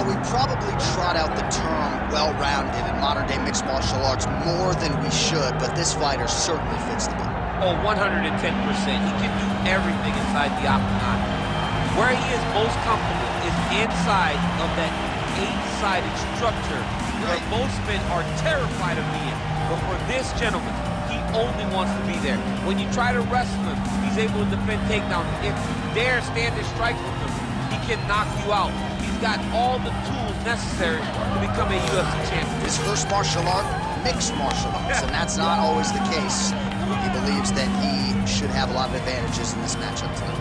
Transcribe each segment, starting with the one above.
Well, we probably trot out the term well-rounded in modern-day mixed martial arts more than we should, but this fighter certainly fits the bill. Oh, 110%. He can do everything inside the octagon. Where he is most comfortable is inside of that 8-sided structure where most men are terrified of being. But for this gentleman, he only wants to be there. When you try to wrestle him, he's able to defend takedowns. If you dare stand and strike with him, he can knock you out. He's got all the tools necessary to become a UFC champion. His first martial art, mixed martial arts, and that's not always the case. He believes that he should have a lot of advantages in this matchup tonight.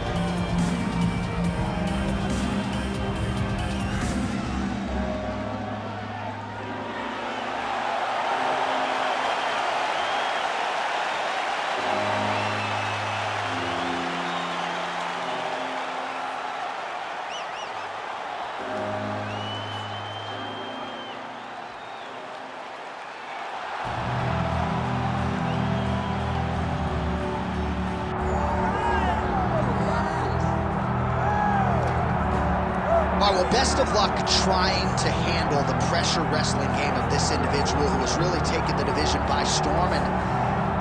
All right, well, best of luck trying to handle the pressure wrestling game of this individual who has really taken the division by storm. And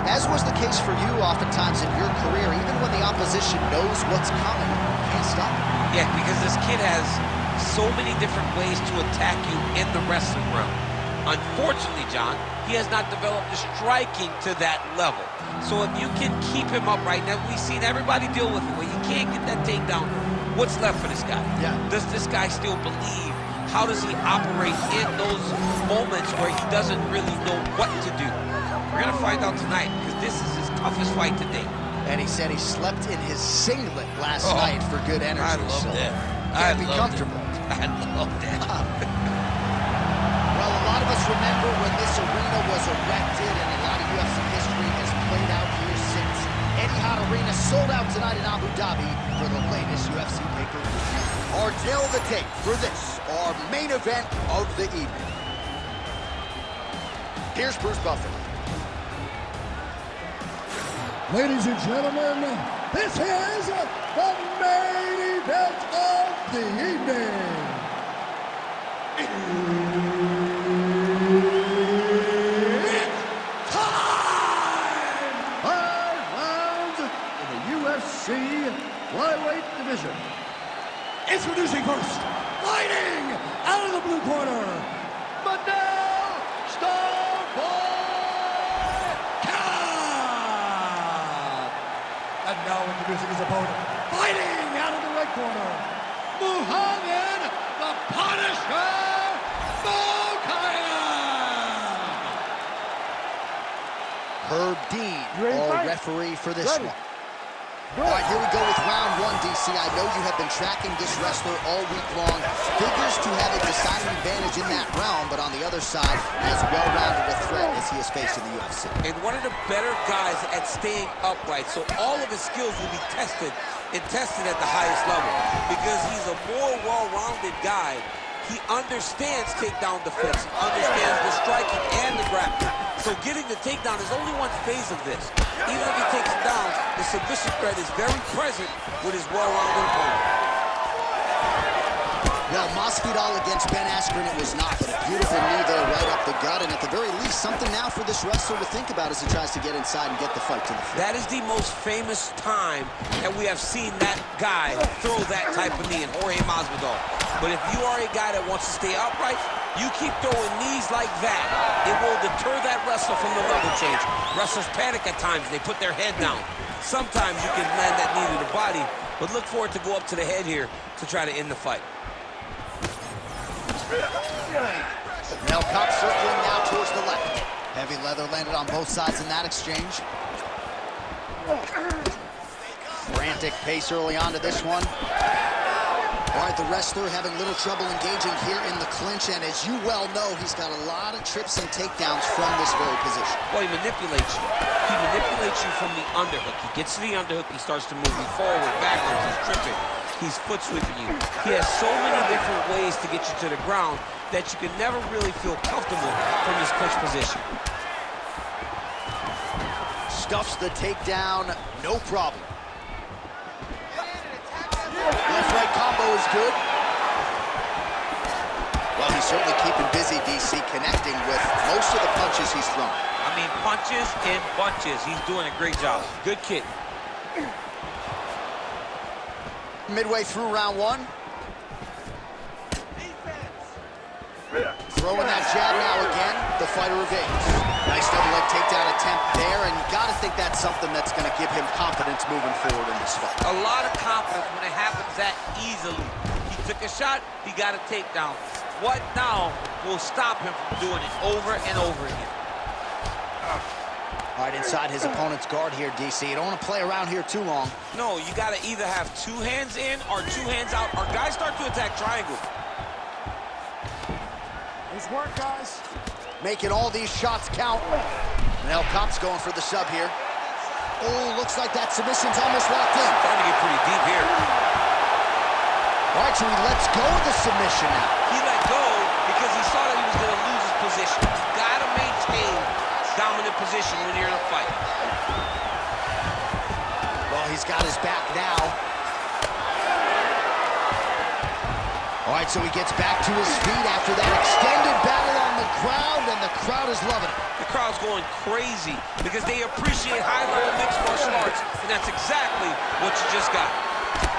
as was the case for you oftentimes in your career, even when the opposition knows what's coming, you can't stop it. Yeah, because this kid has so many different ways to attack you in the wrestling realm. Unfortunately, John, he has not developed the striking to that level. So if you can keep him upright, now we've seen everybody deal with it, where you can't get that takedown. What's left for this guy? Yeah. Does this guy still believe? How does he operate in those moments where he doesn't really know what to do? We're going to find out tonight, because this is his toughest fight to date. And he said he slept in his singlet last night for good energy. I love that. Can't be comfortable. I love that. Well, a lot of us remember when this arena was erected, and a lot of UFC history has played out here since. Etihad Arena sold out tonight in Abu Dhabi for the latest UFC pay-per-view. Ardell the tape for this, our main event of the evening. Here's Bruce Buffer. Ladies and gentlemen, this is the main event of the evening. It's time! 5 rounds in the UFC Flyweight division. Introducing first, fighting out of the blue corner, Manel Kape. And now introducing his opponent, fighting out of the red corner, Mohammad the Punisher Mokaev. Herb Dean, our referee for this one. All right, here we go with round one, DC. I know you have been tracking this wrestler all week long. Figures to have a deciding advantage in that realm, but on the other side, as well-rounded a threat as he has faced in the UFC. And one of the better guys at staying upright, so all of his skills will be tested and tested at the highest level, because he's a more well-rounded guy. He understands takedown defense, understands the striking and the grappling. So getting the takedown is only one phase of this. Even if he takes it down, the submission threat is very present with his well-rounded opponent. Well, Masvidal against Ben Askren, it was not, but a beautiful knee there right up the gut, and at the very least, something now for this wrestler to think about as he tries to get inside and get the fight to the floor. That is the most famous time that we have seen that guy throw that type of knee in Jorge Masvidal. But if you are a guy that wants to stay upright, you keep throwing knees like that. It will deter that wrestler from the level change. Wrestlers panic at times, they put their head down. Sometimes you can land that knee to the body, but look for it to go up to the head here to try to end the fight. Manel Kape circling now towards the left. Heavy leather landed on both sides in that exchange. Frantic pace early on to this one. All right, the wrestler having little trouble engaging here in the clinch, and as you well know, he's got a lot of trips and takedowns from this very position. Well, he manipulates you. He manipulates you from the underhook. He gets to the underhook, he starts to move you forward, backwards, he's tripping. He's foot sweeping you. He has so many different ways to get you to the ground that you can never really feel comfortable from his clinch position. Stuffs the takedown, no problem. Left-right combo is good. certainly keeping busy, DC, connecting with most of the punches he's thrown. I mean, punches in bunches. He's doing a great job. Good kick. Midway through round one. Throwing that jab now again. The fighter evades. Nice double leg takedown attempt there, and you got to think that's something that's going to give him confidence moving forward in this fight. A lot of confidence when it happens that easily. He took a shot, he got a takedown. What now will stop him from doing it over and over again? All right, inside his opponent's guard here, DC. You don't want to play around here too long. No, you got to either have two hands in or two hands out, or guys start to attack triangle. Nice work, guys. Making all these shots count. Manel Kape's going for the sub here. Oh, looks like that submission's almost locked in. Starting to get pretty deep here. All right, so he lets go of the submission now. He let go because he saw that he was going to lose his position. You got to maintain dominant position when you're in a fight. Well, he's got his back now. All right, so he gets back to his feet after that extended battle on the ground, and the crowd is loving it. The crowd's going crazy because they appreciate high-level mixed martial arts, and that's exactly what you just got.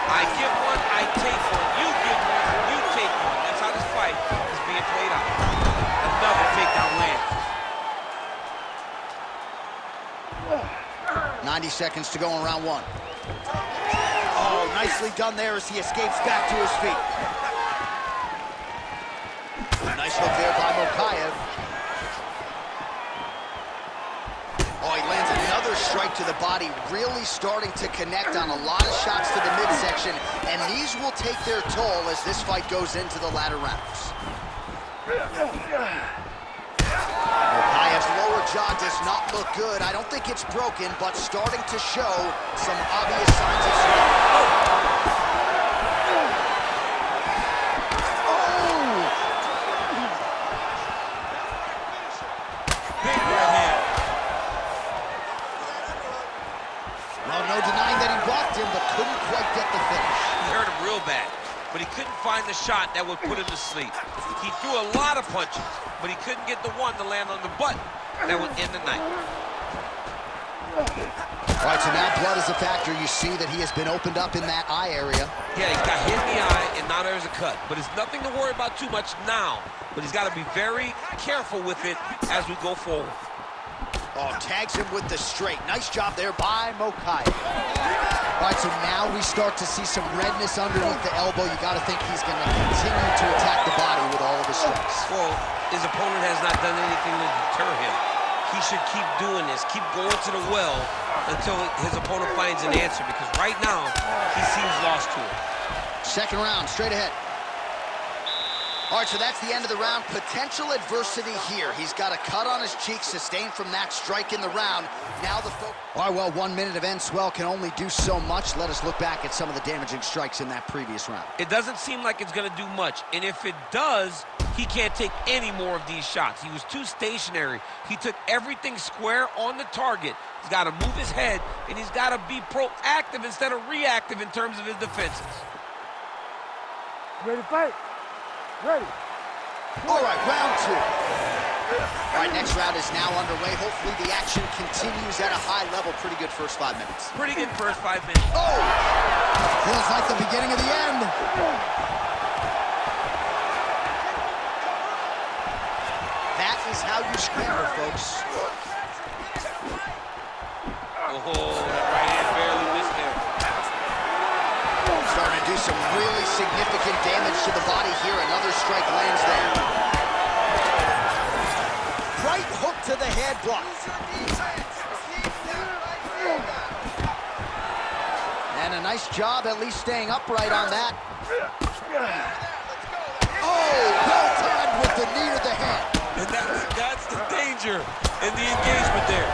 I give one, I take one. You give one, you take one. That's how this fight is being played out. Another takedown lands. 90 seconds to go in round one. Oh, nicely done there as he escapes back to his feet. Nice hook there by Mokaev. Oh, he lands another strike to the body, really starting to connect on a lot of shots to the midsection, and these will take their toll as this fight goes into the latter rounds. Mokaev's lower jaw does not look good. I don't think it's broken, but starting to show some obvious signs of swelling. But he couldn't find the shot that would put him to sleep. He threw a lot of punches, but he couldn't get the one to land on the butt that would end the night. All right, so now blood is a factor. You see that he has been opened up in that eye area. Yeah, he got hit in the eye, and now there's a cut. But it's nothing to worry about too much now. But he's got to be very careful with it as we go forward. Oh, tags him with the straight. Nice job there by Mokaev. All right, so now we start to see some redness underneath the elbow. You got to think he's going to continue to attack the body with all of his strikes. Well, his opponent has not done anything to deter him. He should keep doing this, keep going to the well until his opponent finds an answer, because right now, he seems lost to it. Second round, straight ahead. All right, so that's the end of the round. Potential adversity here. He's got a cut on his cheek sustained from that strike in the round. Now the focus. All right, well, 1 minute of end swell can only do so much. Let us look back at some of the damaging strikes in that previous round. It doesn't seem like it's going to do much, and if it does, he can't take any more of these shots. He was too stationary. He took everything square on the target. He's got to move his head, and he's got to be proactive instead of reactive in terms of his defenses. Ready to fight? Ready. All right, round two. All right, next round is now underway. Hopefully the action continues at a high level. Pretty good first 5 minutes. Pretty good first 5 minutes. Oh! Feels like the beginning of the end. That is how you scramble, folks. Oh, that right hand barely missed there. Starting to do some really significant damage to the body here. Another strike lands there. Right hook to the head block. And a nice job at least staying upright on that. Oh, well timed with the knee to the head. And that's the danger in the engagement there.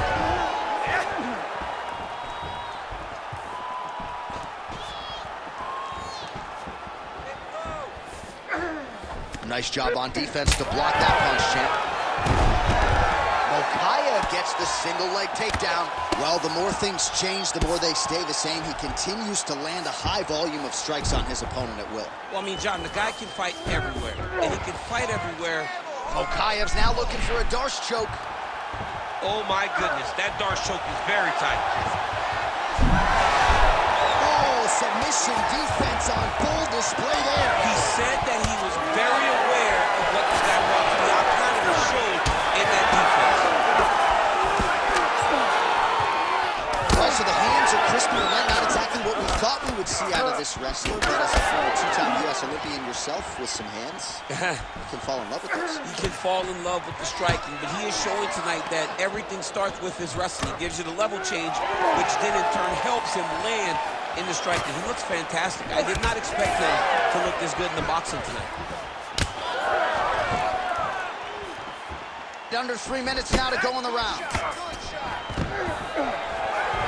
Nice job on defense to block that punch, champ. Mokaev gets the single leg takedown. Well, the more things change, the more they stay the same. He continues to land a high volume of strikes on his opponent at will. Well, I mean, John, the guy can fight everywhere, and he can fight everywhere. Mokaev's now looking for a Darce choke. Oh, my goodness, that Darce choke is very tight. Oh, submission defense on full display there. He said that he was very aware of what this guy brought to the Octagon and showed in that defense. Well, so the hands are crispy and light, not exactly what we thought we would see out of this wrestler, but as a former two-time U.S. Olympian yourself with some hands, you can fall in love with this. He can fall in love with the striking, but he is showing tonight that everything starts with his wrestling. He gives you the level change, which then in turn helps him land in the striking. He looks fantastic. I did not expect him to look this good in the boxing tonight. Under 3 minutes now to go in the round.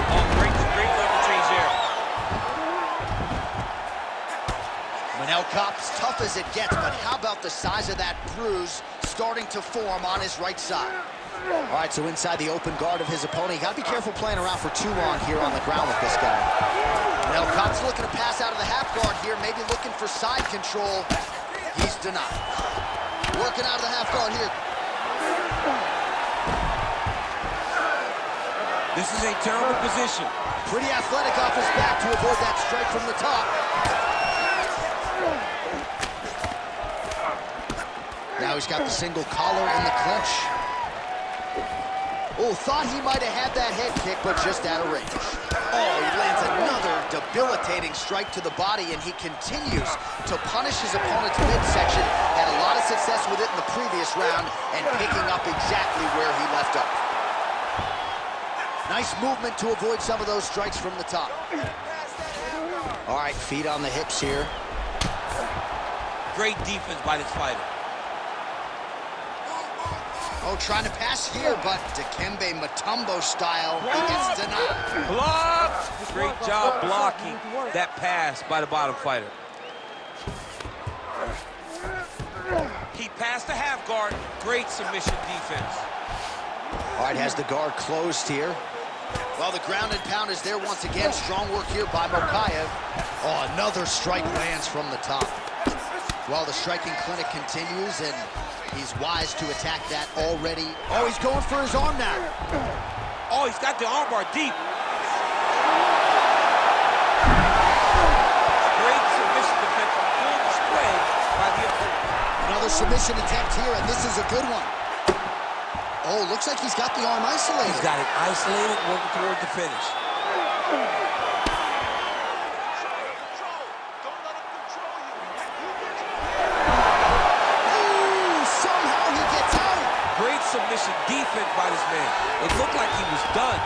Oh, great level change there. Manel Kape's tough as it gets, but how about the size of that bruise starting to form on his right side? All right, so inside the open guard of his opponent. You got to be careful playing around for too long here on the ground with this guy. Manel Kape's looking to pass out of the half guard here, maybe looking for side control. He's denied. Working out of the half guard here. This is a terrible position. Pretty athletic off his back to avoid that strike from the top. Now he's got the single collar in the clinch. Oh, thought he might have had that head kick, but just out of range. Oh, he lands another debilitating strike to the body, and he continues to punish his opponent's midsection. Had a lot of success with it in the previous round, and picking up exactly where he left off. Nice movement to avoid some of those strikes from the top. All right, feet on the hips here. Great defense by this fighter. Oh, trying to pass here, but Dikembe Mutombo style, he gets denied. Blocked! Great job blocking that pass by the bottom fighter. He passed the half guard. Great submission defense. All right, has the guard closed here. Well, the ground and pound is there once again. Strong work here by Mokaev. Oh, another strike lands from the top. Well, the striking clinic continues, and he's wise to attack that already. Oh, he's going for his arm now. Oh, he's got the armbar deep. Great submission defense on full display by the opponent. Another submission attempt here, and this is a good one. Oh, looks like he's got the arm isolated. He's got it isolated, working toward the finish. Ooh, somehow he gets out. Great submission defense by this man. It looked like he was done.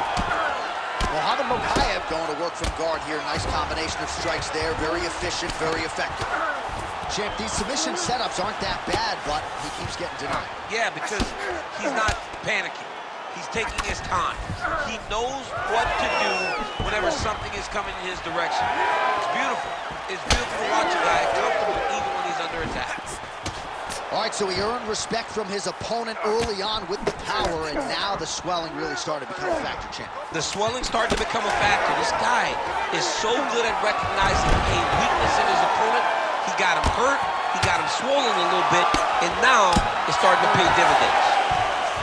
Mohammad Mokaev going to work from guard here. Nice combination of strikes there. Very efficient, very effective. Champ, these submission setups aren't that bad, but he keeps getting denied. Yeah, because he's not panicking. He's taking his time. He knows what to do whenever something is coming in his direction. It's beautiful. It's beautiful to watch a guy comfortable even when he's under attack. All right, so he earned respect from his opponent early on with the power, and now the swelling really started to become a factor, champ. The swelling started to become a factor. This guy is so good at recognizing a weakness in his opponent. He got him hurt, he got him swollen a little bit, and now it's starting to pay dividends.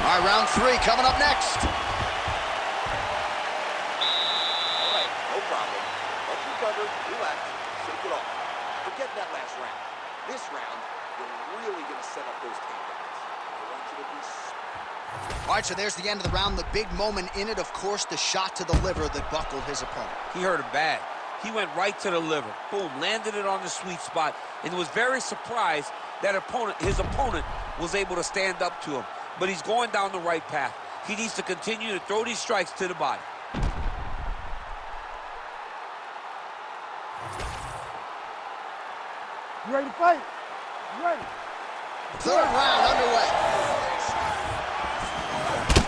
All right, round 3 coming up next. All right, no problem. Let's recover, relax, shake it off. Forget that last round. This round, you're really going to set up those takedowns. I want you to be smart. All right, so there's the end of the round. The big moment in it, of course, the shot to the liver that buckled his opponent. He hurt him bad. He went right to the liver. Boom, landed it on the sweet spot, and was very surprised that his opponent was able to stand up to him. But he's going down the right path. He needs to continue to throw these strikes to the body. You ready to fight? You ready? Third round underway.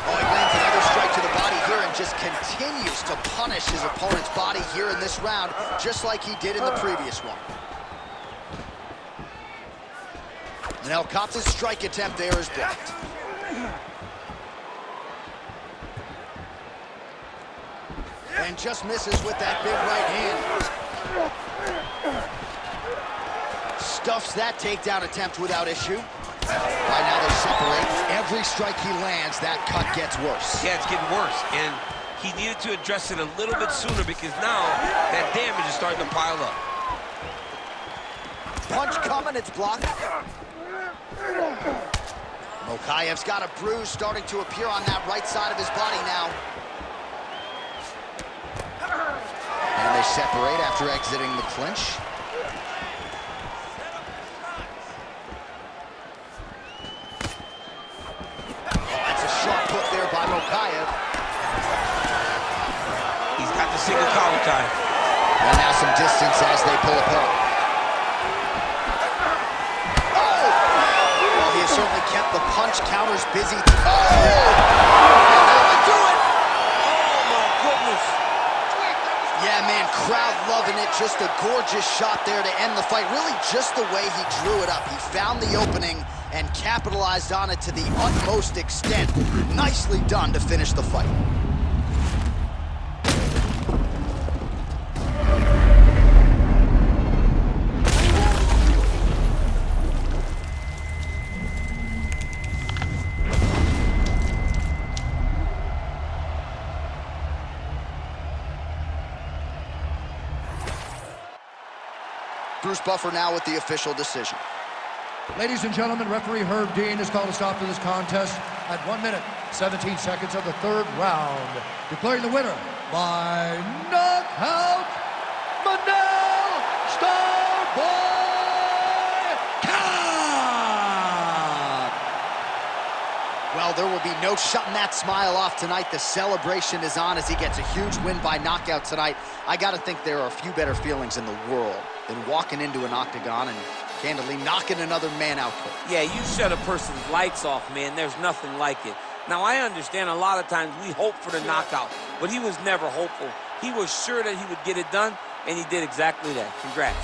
Oh, he lands another strike to the body here and just continues to punish his opponent's body here in this round, just like he did in the previous one. Manel Kape's strike attempt there is blocked. And just misses with that big right hand. Stuffs that takedown attempt without issue. Right now they separate. Every strike he lands, that cut gets worse. Yeah, it's getting worse. And he needed to address it a little bit sooner because now that damage is starting to pile up. Punch coming, it's blocked. Mokaev's got a bruise starting to appear on that right side of his body now. And they separate after exiting the clinch. Oh, that's a sharp hook there by Mokaev. He's got the single collar tie. And now some distance as they pull apart. Oh! Well, he has certainly kept the punch counters busy. Oh! Yeah, man, crowd loving it. Just a gorgeous shot there to end the fight. Really just the way he drew it up. He found the opening and capitalized on it to the utmost extent. Nicely done to finish the fight. Bruce Buffer now with the official decision. Ladies and gentlemen, referee Herb Dean has called a stop to this contest at 1 minute, 17 seconds of the third round, declaring the winner by knockout, Manel Kape! Well, there will be no shutting that smile off tonight. The celebration is on as he gets a huge win by knockout tonight. I got to think there are a few better feelings in the world than walking into an octagon and candidly knocking another man out cold. Yeah, you shut a person's lights off, man. There's nothing like it. Now, I understand a lot of times we hope for the knockout, but he was never hopeful. He was sure that he would get it done, and he did exactly that. Congrats.